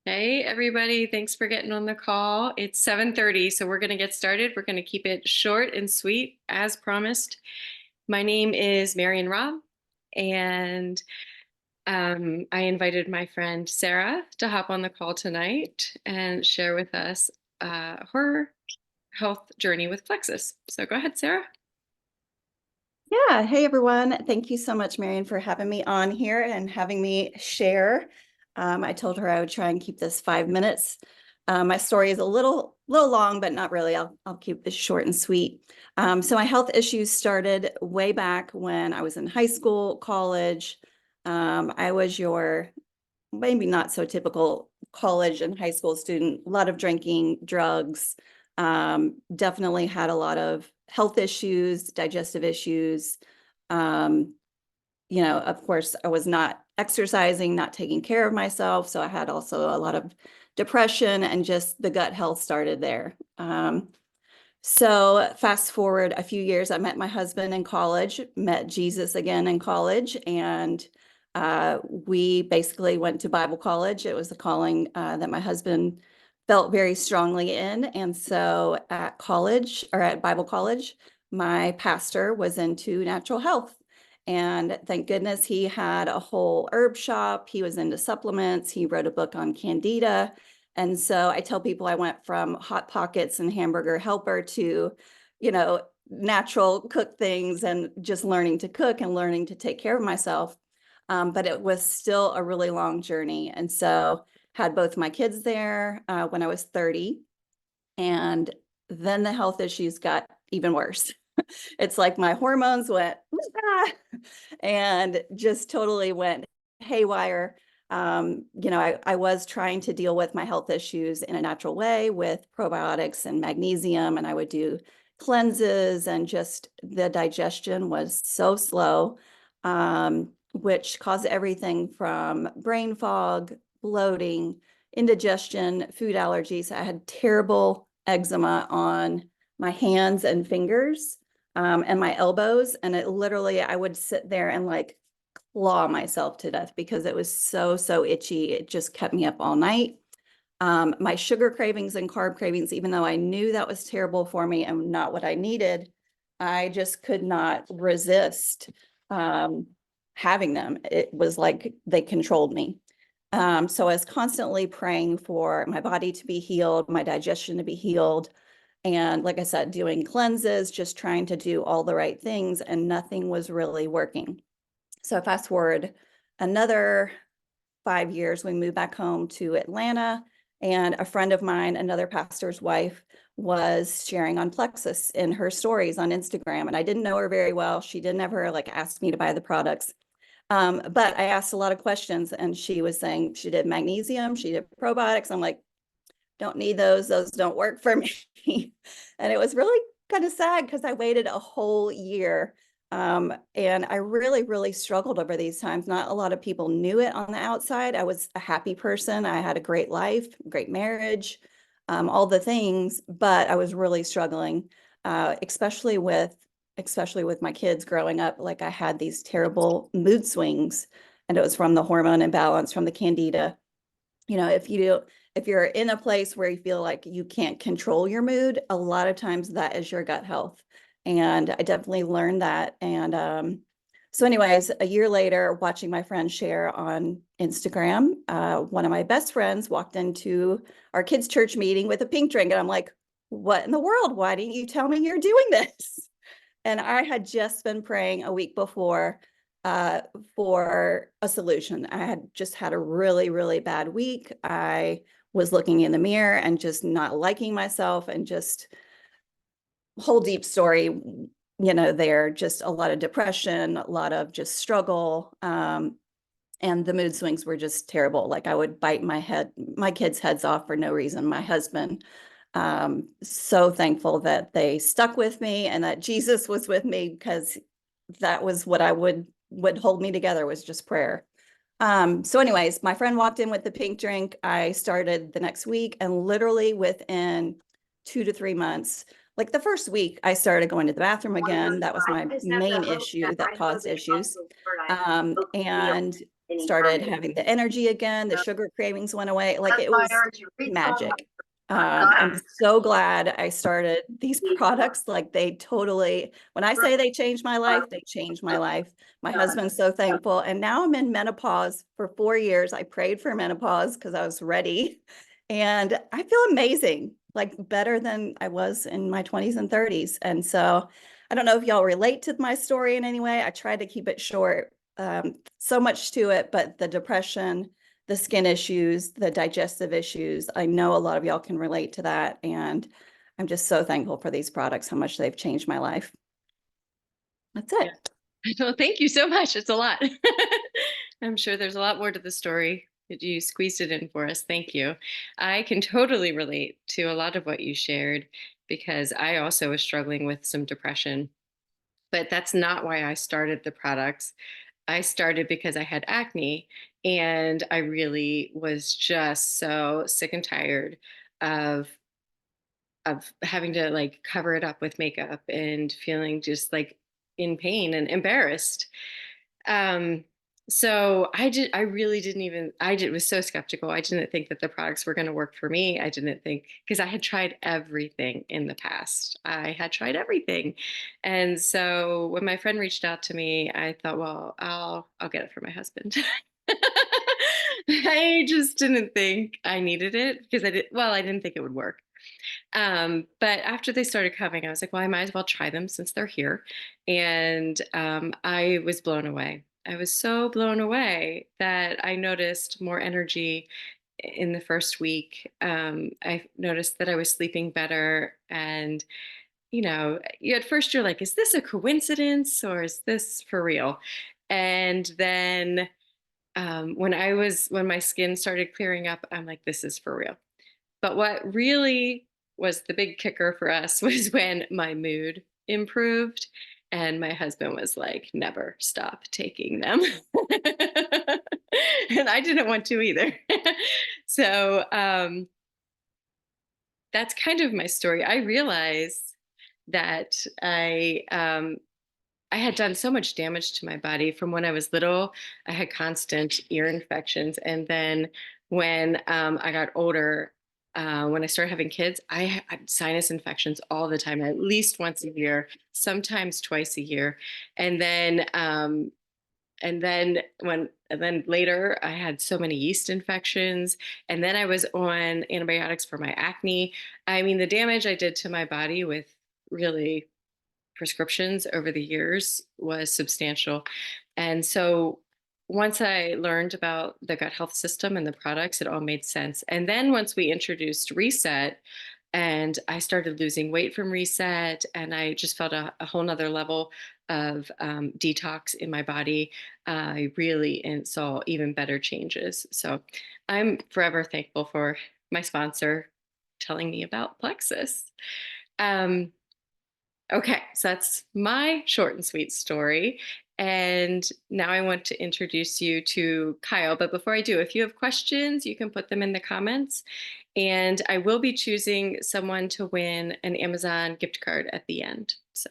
Hey, everybody. Thanks for getting on the call. It's 7:30, so we're going to get started. We're going to keep it short and sweet as promised. My name is Marion Robb, and I invited my friend Sarah to hop on the call tonight and share with us her health journey with Plexus. So go ahead, Sarah. Yeah. Hey, everyone. Thank you so much, Marion, for having me on here and having me share. I told her I would try and keep this 5 minutes. My story is a little long, but not really. I'll keep this short and sweet. So my health issues started way back when I was in high school, college. I was your maybe not so typical college and high school student, a lot of drinking, drugs, definitely had a lot of health issues, digestive issues. Um, of course, I was not exercising, not taking care of myself. So I had also a lot of depression and just the gut health started there. So fast forward a few years, I met my husband in college, met Jesus again in college, and we basically went to Bible college. It was a calling that my husband felt very strongly in. And so at college or at Bible college, my pastor was into natural health. And thank goodness he had a whole herb shop. He was into supplements. He wrote a book on Candida. And so I tell people I went from Hot Pockets and Hamburger Helper to, natural cook things and just learning to cook and learning to take care of myself. But it was still a really long journey. And so had both my kids there when I was 30. And then the health issues got even worse. It's like my hormones went and just totally went haywire. I was trying to deal with my health issues in a natural way with probiotics and magnesium, and I would do cleanses, and just the digestion was so slow, which caused everything from brain fog, bloating, indigestion, food allergies. I had terrible eczema on my hands and fingers and my elbows. And it literally, I would sit there and like claw myself to death because it was so itchy. It just kept me up all night. My sugar cravings and carb cravings, even though I knew that was terrible for me and not what I needed, I just could not resist having them. It was like they controlled me. So I was constantly praying for my body to be healed, my digestion to be healed. And like I said, doing cleanses, just trying to do all the right things, and nothing was really working. So fast forward another 5 years, we moved back home to Atlanta, and a friend of mine, another pastor's wife, was sharing on Plexus in her stories on Instagram. And I didn't know her very well. She didn't ever like ask me to buy the products. But I asked a lot of questions, and she was saying she did magnesium, she did probiotics. I'm like, don't need those don't work for me. And it was really kind of sad because I waited a whole year. And I really struggled over these times. Not a lot of people knew it on the outside. I was a happy person. I had a great life, great marriage, all the things, but I was really struggling, especially with my kids growing up. Like I had these terrible mood swings, and it was from the hormone imbalance, from the candida. If you're in a place where you feel like you can't control your mood, a lot of times that is your gut health. And I definitely learned that. And so anyways, a year later, watching my friend share on Instagram, one of my best friends walked into our kids' church meeting with a pink drink. And I'm like, what in the world? Why didn't you tell me you're doing this? And I had just been praying a week before for a solution. I had just had a really bad week. I was looking in the mirror and just not liking myself, and just whole deep story, there just a lot of depression, a lot of just struggle. And the mood swings were just terrible. Like I would bite my kids' heads off for no reason. My husband, so thankful that they stuck with me and that Jesus was with me, because that was what would hold me together, was just prayer. So anyways, my friend walked in with the pink drink. I started the next week, and literally within 2 to 3 months, like the first week, I started going to the bathroom again. That was my main issue that caused issues. And started having the energy again. The sugar cravings went away. Like it was magic. I'm so glad I started these products. Like they totally, when I say they changed my life, they changed my life. My husband's so thankful. And now I'm in menopause for 4 years. I prayed for menopause because I was ready. And I feel amazing, like better than I was in my 20s and 30s. And so I don't know if y'all relate to my story in any way. I tried to keep it short. So much to it, but the depression, the skin issues, the digestive issues, I know a lot of y'all can relate to that. And I'm just so thankful for these products, how much they've changed my life. That's Yeah. it. Well, thank you so much. It's a lot. I'm sure there's a lot more to the story, but you squeezed it in for us. Thank you. I can totally relate to a lot of what you shared because I also was struggling with some depression, but that's not why I started the products. I started because I had acne and I really was just so sick and tired of having to like cover it up with makeup and feeling just like in pain and embarrassed. Um, so I really didn't even, was so skeptical. I didn't think that the products were going to work for me. I didn't think, because I had tried everything in the past. I had tried everything. And so when my friend reached out to me, I thought, well, I'll get it for my husband. I just didn't think I needed it because I didn't think it would work. But after they started coming, I was like, well, I might as well try them since they're here. And I was blown away. I was so blown away that I noticed more energy in the first week. I noticed that I was sleeping better. And, at first you're like, is this a coincidence or is this for real? And then when my skin started clearing up, I'm like, this is for real. But what really was the big kicker for us was when my mood improved and my husband was like, never stop taking them. And I didn't want to either. So that's kind of my story. I realized that I had done so much damage to my body from when I was little. I had constant ear infections. And then when I got older, when I started having kids, I had sinus infections all the time, at least once a year, sometimes twice a year. And then, and then later I had so many yeast infections. And then I was on antibiotics for my acne. I mean, the damage I did to my body with really prescriptions over the years was substantial. And so once I learned about the gut health system and the products, it all made sense. And then once we introduced Reset, and I started losing weight from Reset, and I just felt a whole nother level of detox in my body. I really saw even better changes. So I'm forever thankful for my sponsor telling me about Plexus. Um, Okay, so that's my short and sweet story. And now I want to introduce you to Kyle. But before I do, if you have questions, you can put them in the comments. And I will be choosing someone to win an Amazon gift card at the end. So,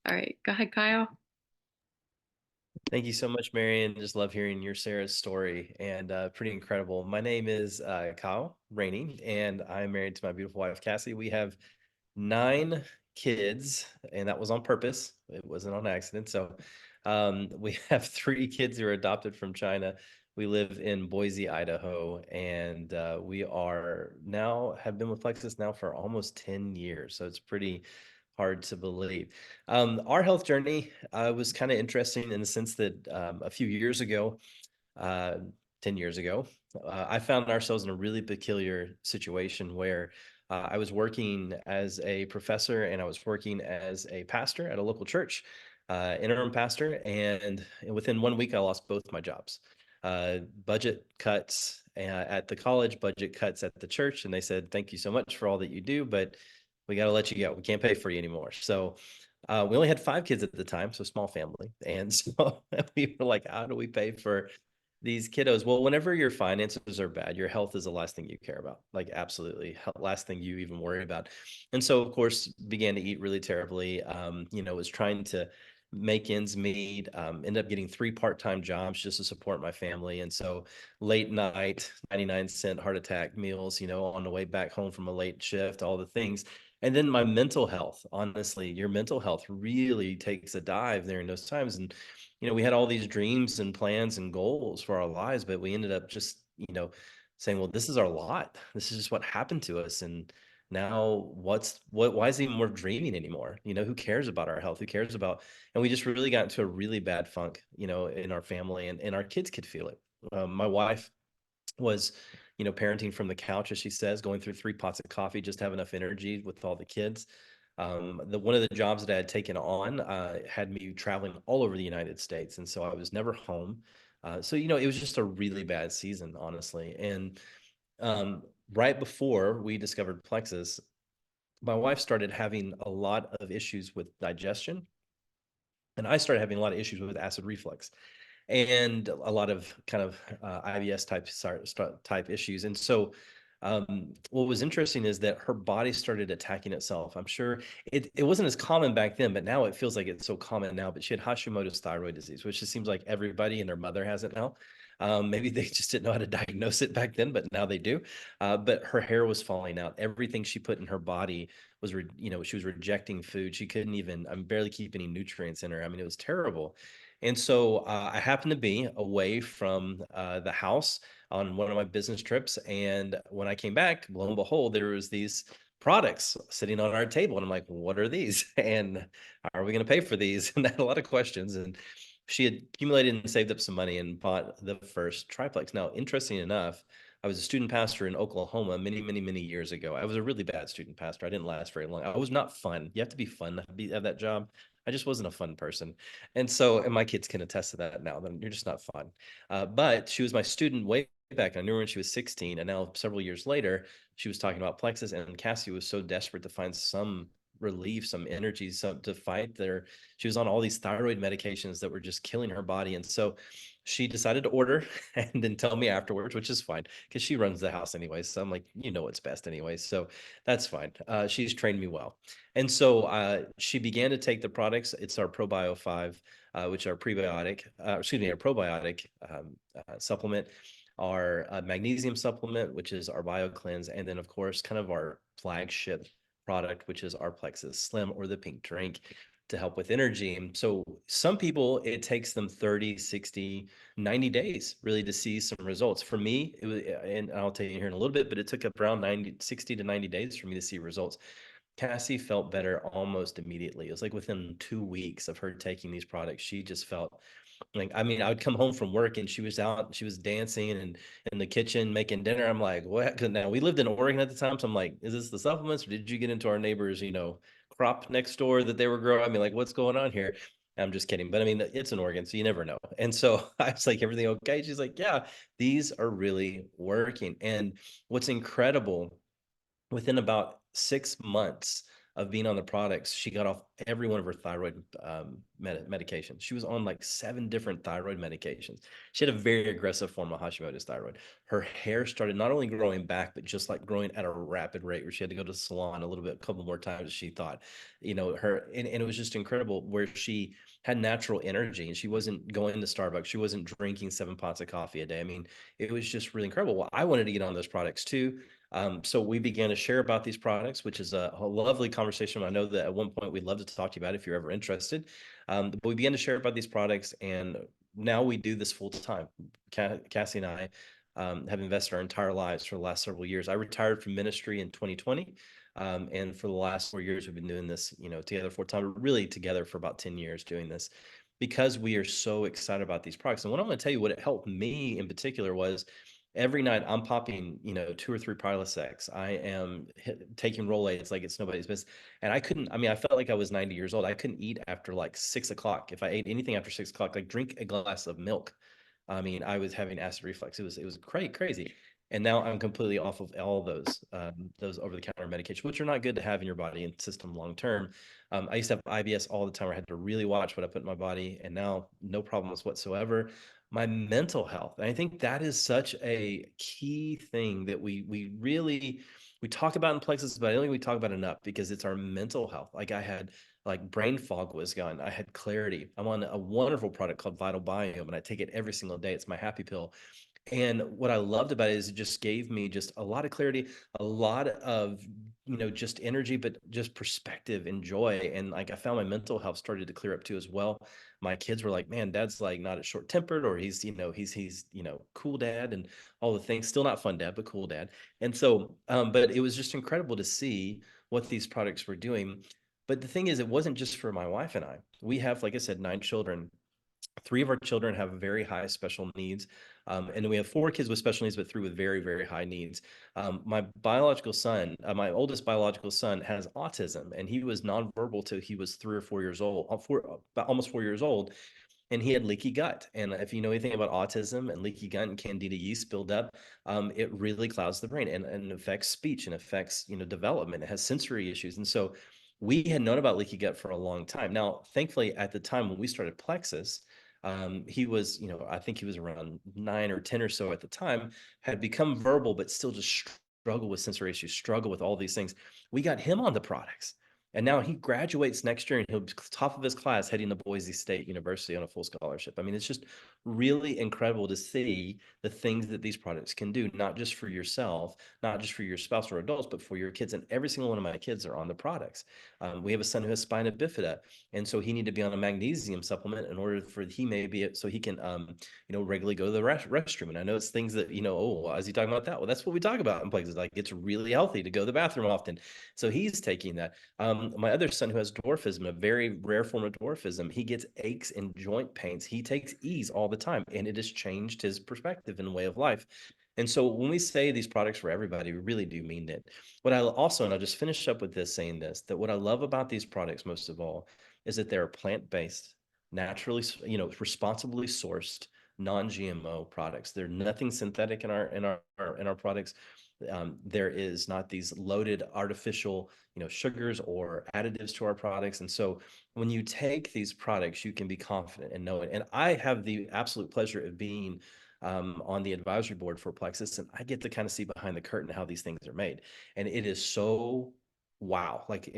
all right, go ahead, Kyle. Thank you so much, Marion. Just love hearing your Sarah's story and pretty incredible. My name is Kyle Rainey, and I'm married to my beautiful wife, Cassie. We have 9 kids, and that was on purpose. It wasn't on accident. So we have 3 kids who are adopted from China. We live in Boise, Idaho, and we are now have been with Plexus now for almost 10 years. So it's pretty hard to believe. Our health journey was kind of interesting in the sense that a few years ago, uh, 10 years ago, I found ourselves in a really peculiar situation where I was working as a professor and I was working as a pastor at a local church, interim pastor. And within 1 week, I lost both my jobs. Budget cuts at the college, budget cuts at the church. And they said, thank you so much for all that you do, but we got to let you go. We can't pay for you anymore. So we only had 5 kids at the time, so small family. And so we were like, how do we pay for these kiddos? Well, whenever your finances are bad, your health is the last thing you care about, like absolutely last thing you even worry about. And so, of course, began to eat really terribly. Was trying to make ends meet, ended up getting 3 part-time jobs just to support my family. And so late night, 99-cent heart attack meals, on the way back home from a late shift, all the things. And then my mental health, honestly, your mental health really takes a dive during those times. And, we had all these dreams and plans and goals for our lives, but we ended up just, saying, well, this is our lot. This is just what happened to us. And now why is it even worth dreaming anymore? Who cares about our health? Who cares about, and we just really got into a really bad funk, in our family, and our kids could feel it. My wife was, parenting from the couch, as she says, going through 3 pots of coffee, just have enough energy with all the kids. One of the jobs that I had taken on had me traveling all over the United States, and so I was never home. So it was just a really bad season, honestly. And right before we discovered Plexus, my wife started having a lot of issues with digestion, and I started having a lot of issues with acid reflux and a lot of kind of IBS type issues. And so, what was interesting is that her body started attacking itself. I'm sure it wasn't as common back then, but now it feels like it's so common now. But she had Hashimoto's thyroid disease, which just seems like everybody and their mother has it now. Maybe they just didn't know how to diagnose it back then, but now they do. But her hair was falling out. Everything she put in her body was, she was rejecting food. She couldn't even, I'm barely keep any nutrients in her. I mean, it was terrible. And so I happened to be away from the house on one of my business trips. And when I came back, lo and behold, there was these products sitting on our table. And I'm like, what are these? And how are we going to pay for these? And I had a lot of questions. And she had accumulated and saved up some money and bought the first triplex. Now, interesting enough, I was a student pastor in Oklahoma many, many, many years ago. I was a really bad student pastor. I didn't last very long. I was not fun. You have to be fun to have that job. I just wasn't a fun person. And so, and my kids can attest to that now, then you're just not fun. But she was my student way back. I knew her when she was 16. And now, several years later, she was talking about Plexus. And Cassie was so desperate to find some relief, some energy, some to fight there. She was on all these thyroid medications that were just killing her body. And so she decided to order and then tell me afterwards, which is fine because she runs the house anyway. So I'm like, what's best anyway. So that's fine. She's trained me well. And so she began to take the products. It's our ProBio 5, which are prebiotic, our probiotic supplement, our magnesium supplement, which is our BioCleanse, and then, of course, kind of our flagship product, which is our Plexus Slim or the pink drink to help with energy. And so some people, it takes them 30, 60, 90 days really to see some results. For me, it was, and I'll tell you here in a little bit, but it took around 60 to 90 days for me to see results. Cassie felt better almost immediately. It was like within 2 weeks of her taking these products, she just felt like, I mean, I would come home from work and she was out, she was dancing and in the kitchen making dinner. I'm like, what? 'Cause now we lived in Oregon at the time. So I'm like, is this the supplements or did you get into our neighbors, crop next door that they were growing? I mean, like, what's going on here? I'm just kidding. But I mean, it's in Oregon, so you never know. And so I was like, everything okay? She's like, yeah, these are really working. And what's incredible, within about 6 months of being on the products, she got off every one of her thyroid medications. She was on like 7 different thyroid medications. She had a very aggressive form of Hashimoto's thyroid. Her hair started not only growing back, but just like growing at a rapid rate where she had to go to the salon a couple more times as she thought, and it was just incredible where she had natural energy and she wasn't going to Starbucks. She wasn't drinking 7 pots of coffee a day. I mean, it was just really incredible. Well, I wanted to get on those products too. So we began to share about these products, which is a lovely conversation. I know that at one point we'd love to talk to you about if you're ever interested. But we began to share about these products, and now we do this full time. Cassie and I have invested our entire lives for the last several years. I retired from ministry in 2020. And for the last 4 years, we've been doing this, together full time, really together for about 10 years doing this because we are so excited about these products. And what I'm going to tell you, what it helped me in particular was every night I'm popping, 2 or 3 Prilosec. I am taking Rolaids like it's nobody's business. And I mean, I felt like I was 90 years old. I couldn't eat after like 6 o'clock. If I ate anything after 6 o'clock, like drink a glass of milk. I mean, I was having acid reflux. It was crazy. And now I'm completely off of all those over-the-counter medications, which are not good to have in your body and system long term. I used to have IBS all the time where I had to really watch what I put in my body, and now no problems whatsoever. My mental health, and I think that is such a key thing that we really we talk about in Plexus, but I don't think we talk about enough because it's our mental health. Like I had like brain fog was gone. I had clarity. I'm on a wonderful product called Vital Biome, and I take it every single day. It's my happy pill. And what I loved about it is it just gave me just a lot of clarity, a lot of, just energy, but just perspective and joy. And like I found my mental health started to clear up too as well. My kids were like, man, dad's like not as short tempered, or he's cool dad and all the things. Still not fun dad, but cool dad. And so, but it was just incredible to see what these products were doing. But the thing is, it wasn't just for my wife and I. We have, like I said, 9 children. 3 of our children have very high special needs. And then we have 4 kids with special needs, but 3 with very, very high needs. My biological son, my oldest biological son has autism, and he was nonverbal till he was 3 or 4 years old, almost 4 years old. And he had leaky gut. And if you know anything about autism and leaky gut and candida yeast buildup, it really clouds the brain and affects speech and affects, development. It has sensory issues. And so we had known about leaky gut for a long time. Now, thankfully, at the time when we started Plexus, he was, I think he was around 9 or 10 or so at the time, had become verbal, but still just struggle with sensory issues, struggle with all these things. We got him on the products. And now he graduates next year and he'll be top of his class heading to Boise State University on a full scholarship. I mean, it's just really incredible to see the things that these products can do, not just for yourself, not just for your spouse or adults, but for your kids. And every single one of my kids are on the products. We have a son who has spina bifida, and so he needed to be on a magnesium supplement in order for he may be so he can regularly go to the restroom. And I know it's things that oh, why is he talking about that? Well, that's what we talk about in places like it's really healthy to go to the bathroom often. So he's taking that. My other son who has dwarfism, a very rare form of dwarfism, he gets aches and joint pains. He takes ease all the time, and it has changed his perspective and way of life. And so when we say these products for everybody, we really do mean it. What I also, and I'll just finish up with this saying this, that what I love about these products most of all is that they're plant-based, naturally, responsibly sourced, non-GMO products. There's nothing synthetic in our products. There is not these loaded artificial, sugars or additives to our products. And so when you take these products, you can be confident and know it. And I have the absolute pleasure of being on the advisory board for Plexus, and I get to kind of see behind the curtain how these things are made. And it is so wow. Like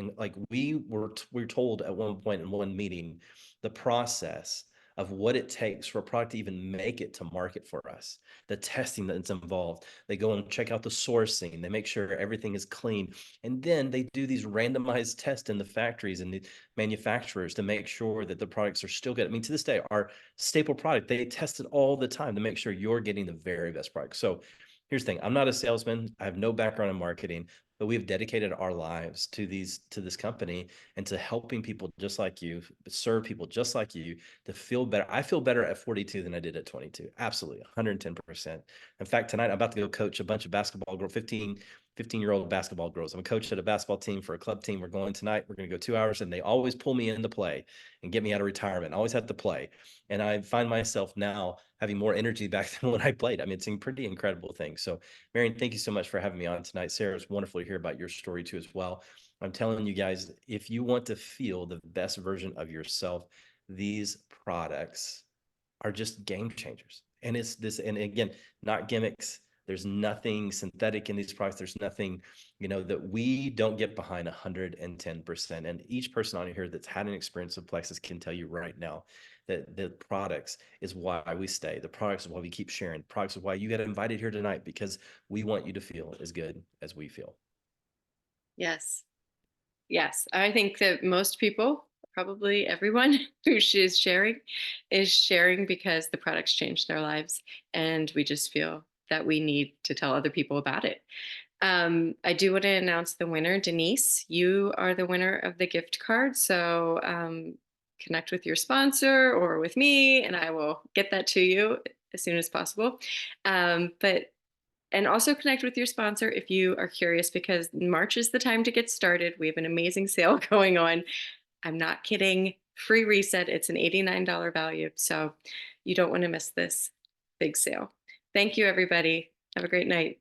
we were told at one point in one meeting the process of what it takes for a product to even make it to market for us, the testing that's involved. They go and check out the sourcing, they make sure everything is clean, and then they do these randomized tests in the factories and the manufacturers to make sure that the products are still good. I mean, to this day, our staple product, they test it all the time to make sure you're getting the very best product. So here's the thing, I'm not a salesman, I have no background in marketing, but we've dedicated our lives to this company and to helping people just like you, serve people just like you, to feel better. I feel better at 42 than I did at 22. Absolutely, 110%. In fact, tonight I'm about to go coach a bunch of basketball girls, 15-year-old basketball girls. I'm a coach at a basketball team for a club team. We're going tonight. We're going to go 2 hours, and they always pull me into play and get me out of retirement. I always have to play. And I find myself now having more energy back than when I played. I mean, it's a pretty incredible thing. So, Marion, thank you so much for having me on tonight. Sarah, it's wonderful to hear about your story too as well. I'm telling you guys, if you want to feel the best version of yourself, these products are just game changers. And it's this, and again, not gimmicks. There's nothing synthetic in these products. There's nothing, that we don't get behind 110%. And each person on here that's had an experience with Plexus can tell you right now that the products is why we stay. The products is why we keep sharing. Products is why you got invited here tonight, because we want you to feel as good as we feel. Yes. Yes. I think that most people, probably everyone who is sharing because the products changed their lives. And we just feel that we need to tell other people about it. I do want to announce the winner. Denise, you are the winner of the gift card. So connect with your sponsor or with me, and I will get that to you as soon as possible. And also connect with your sponsor if you are curious, because March is the time to get started. We have an amazing sale going on. I'm not kidding. Free reset. It's an $89 value. So you don't want to miss this big sale. Thank you, everybody. Have a great night.